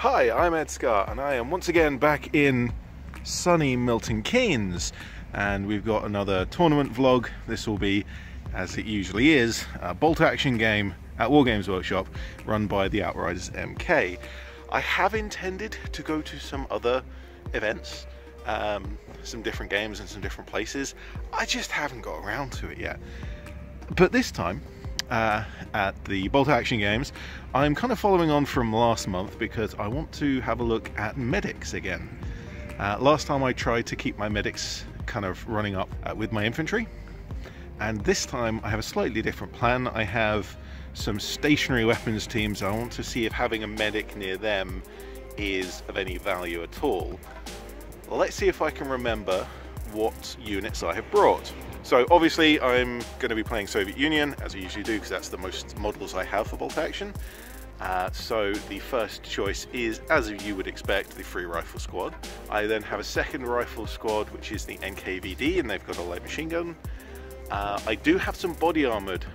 Hi, I'm ED-SKaR and I am once again back in sunny Milton Keynes, and we've got another tournament vlog. This will be, as it usually is, a bolt action game at Wargames Workshop run by the Outriders MK. I have intended to go to some other events, some different games and some different places. I just haven't got around to it yet. But this time, at the bolt action games, I'm kind of following on from last month because I want to have a look at medics again. Last time I tried to keep my medics kind of running up with my infantry, and this time I have a slightly different plan. I have some stationary weapons teams. I want to see if having a medic near them is of any value at all. Let's see if I can remember what units I have brought. So obviously I'm going to be playing Soviet Union, as I usually do, because that's the most models I have for bolt action. So the first choice is, as you would expect, the free rifle squad. I then have a second rifle squad, which is the NKVD, and they've got a light machine gun. I do have some body armored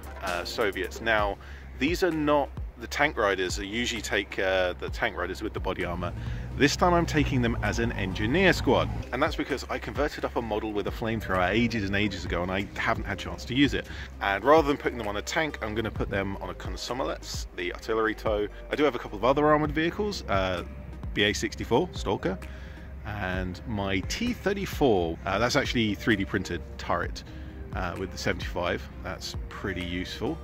Soviets. Now, these are not the tank riders. I usually take the tank riders with the body armor. This time I'm taking them as an engineer squad, and that's because I converted up a model with a flamethrower ages and ages ago and I haven't had a chance to use it. And rather than putting them on a tank, I'm going to put them on a Konsumelets, the artillery tow. I do have a couple of other armored vehicles, BA-64 Stalker, and my T-34, that's actually 3D printed turret with the 75. That's pretty useful.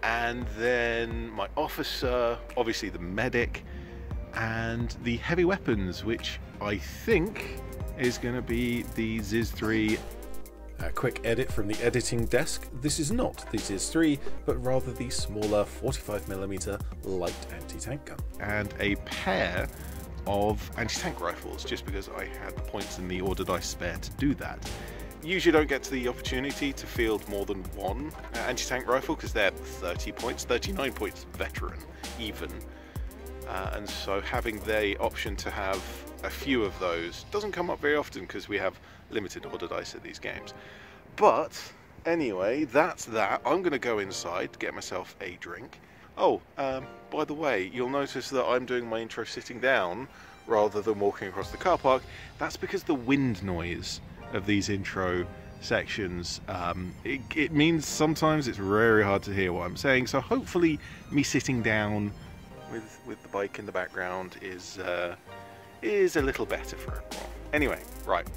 And then my officer, obviously the medic, and the heavy weapons, which I think is going to be the ZiS-3. A quick edit from the editing desk. This is not the ZiS-3, but rather the smaller 45mm light anti-tank gun. And a pair of anti-tank rifles, just because I had the points in the order dice spare to do that. Usually don't get to the opportunity to field more than one anti-tank rifle because they're 30 points, 39 points veteran even. And so having the option to have a few of those doesn't come up very often because we have limited order dice at these games. But anyway, that's that. I'm going to go inside to get myself a drink. Oh, by the way, you'll notice that I'm doing my intro sitting down rather than walking across the car park. That's because the wind noise of these intro sections, it means sometimes it's very hard to hear what I'm saying, so hopefully me sitting down with the bike in the background is a little better for everyone. Anyway, right,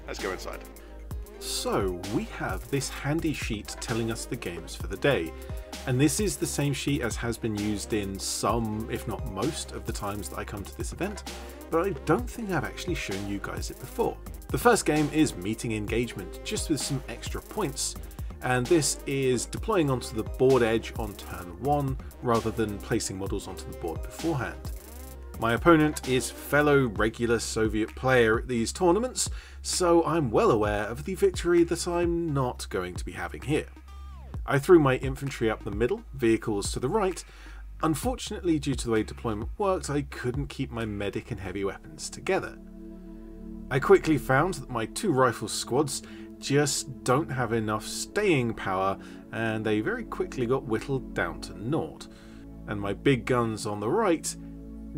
let's go inside. So we have this handy sheet telling us the games for the day, and this is the same sheet as has been used in some, if not most, of the times that I come to this event, but I don't think I've actually shown you guys it before. The first game is Meeting Engagement, just with some extra points, and this is deploying onto the board edge on turn 1 rather than placing models onto the board beforehand. My opponent is fellow regular Soviet player at these tournaments, so I'm well aware of the victory that I'm not going to be having here. I threw my infantry up the middle, vehicles to the right. Unfortunately, due to the way deployment worked, I couldn't keep my medic and heavy weapons together. I quickly found that my two rifle squads just don't have enough staying power, and they very quickly got whittled down to naught. And my big guns on the right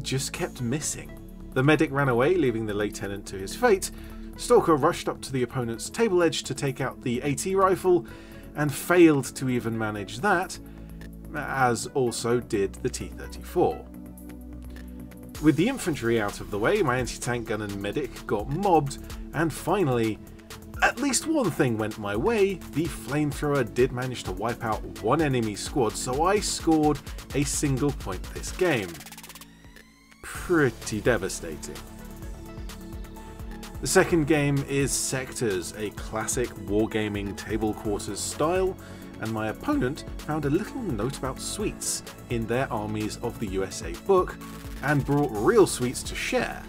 just kept missing. The medic ran away, leaving the lieutenant to his fate. Stalker rushed up to the opponent's table edge to take out the AT rifle, and failed to even manage that, as also did the T-34. With the infantry out of the way, my anti-tank gun and medic got mobbed, and finally, at least one thing went my way. The flamethrower did manage to wipe out one enemy squad, so I scored a single point this game. Pretty devastating. The second game is Sectors, a classic wargaming table quarters style, and my opponent found a little note about sweets in their Armies of the USA book, and brought real sweets to share.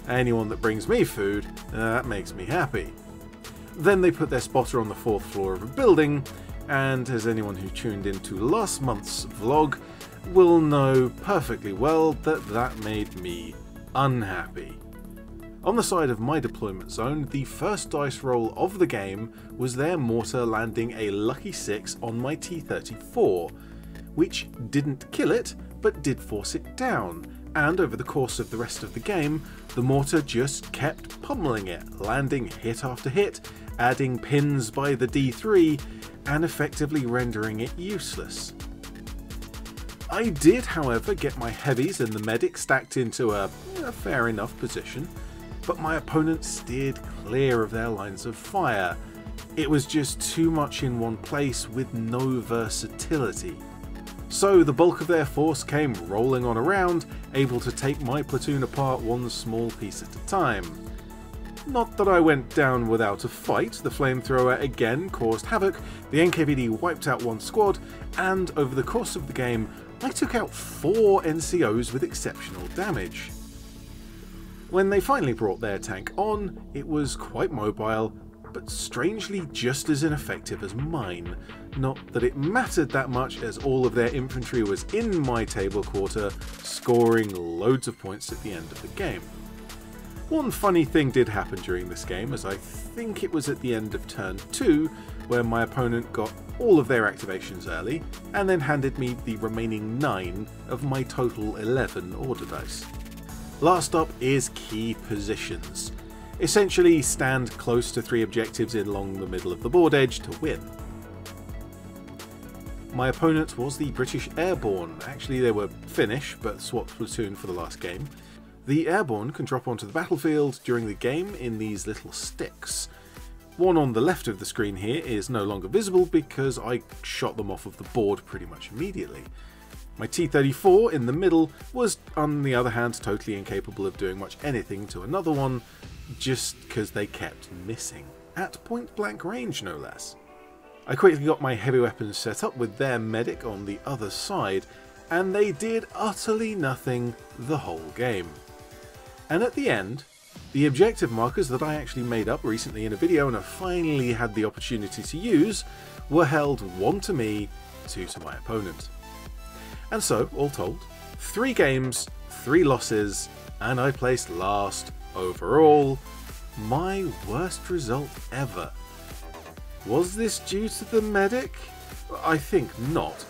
Anyone that brings me food, that makes me happy. Then they put their spotter on the 4th floor of a building, and as anyone who tuned into last month's vlog will know perfectly well, that made me unhappy. On the side of my deployment zone, the first dice roll of the game was their mortar landing a lucky 6 on my T-34, which didn't kill it, but did force it down, and over the course of the rest of the game, the mortar just kept pummeling it, landing hit after hit, adding pins by the D3, and effectively rendering it useless. I did, however, get my heavies and the medic stacked into a fair enough position, but my opponent steered clear of their lines of fire. It was just too much in one place with no versatility. So the bulk of their force came rolling on around, able to take my platoon apart one small piece at a time. Not that I went down without a fight. The flamethrower again caused havoc, the NKVD wiped out one squad, and over the course of the game I took out 4 NCOs with exceptional damage. When they finally brought their tank on, it was quite mobile, but strangely just as ineffective as mine. Not that it mattered that much, as all of their infantry was in my table quarter, scoring loads of points at the end of the game. One funny thing did happen during this game, as I think it was at the end of turn 2, where my opponent got all of their activations early, and then handed me the remaining 9 of my total 11 order dice. Last up is key positions. Essentially stand close to 3 objectives along the middle of the board edge to win. My opponent was the British Airborne. Actually they were Finnish, but swapped platoon for the last game. The Airborne can drop onto the battlefield during the game in these little sticks. One on the left of the screen here is no longer visible because I shot them off of the board pretty much immediately. My T-34 in the middle was, on the other hand, totally incapable of doing much anything to another one, just because they kept missing. At point blank range, no less. I quickly got my heavy weapons set up with their medic on the other side, and they did utterly nothing the whole game. And at the end, the objective markers that I actually made up recently in a video and have finally had the opportunity to use were held 1 to me, 2 to my opponent. And so, all told, 3 games, 3 losses, and I placed last overall. My worst result ever. Was this due to the medic? I think not,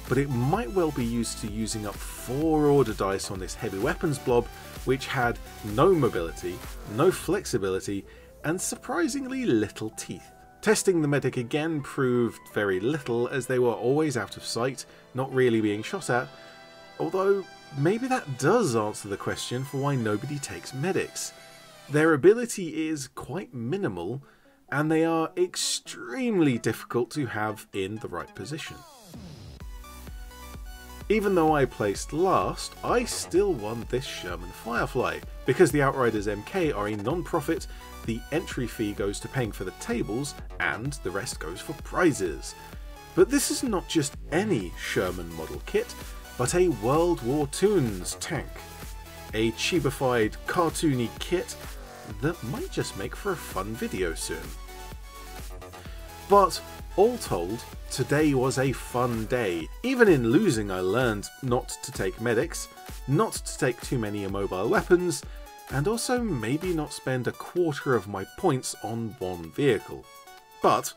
but it might well be used to using up 4 order dice on this heavy weapons blob, which had no mobility, no flexibility, and surprisingly little teeth. Testing the medic again proved very little, as they were always out of sight, not really being shot at, although maybe that does answer the question for why nobody takes medics. Their ability is quite minimal, and they are extremely difficult to have in the right position. Even though I placed last, I still won this Sherman Firefly. Because the Outriders MK are a non-profit, the entry fee goes to paying for the tables, and the rest goes for prizes. But this is not just any Sherman model kit, but a World War II's tank. A chibified, cartoony kit that might just make for a fun video soon. But all told, today was a fun day. Even in losing, I learned not to take medics, not to take too many immobile weapons, and also maybe not spend 1/4 of my points on one vehicle. But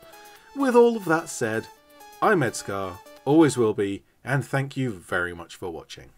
with all of that said, I'm ED-SKaR, always will be, and thank you very much for watching.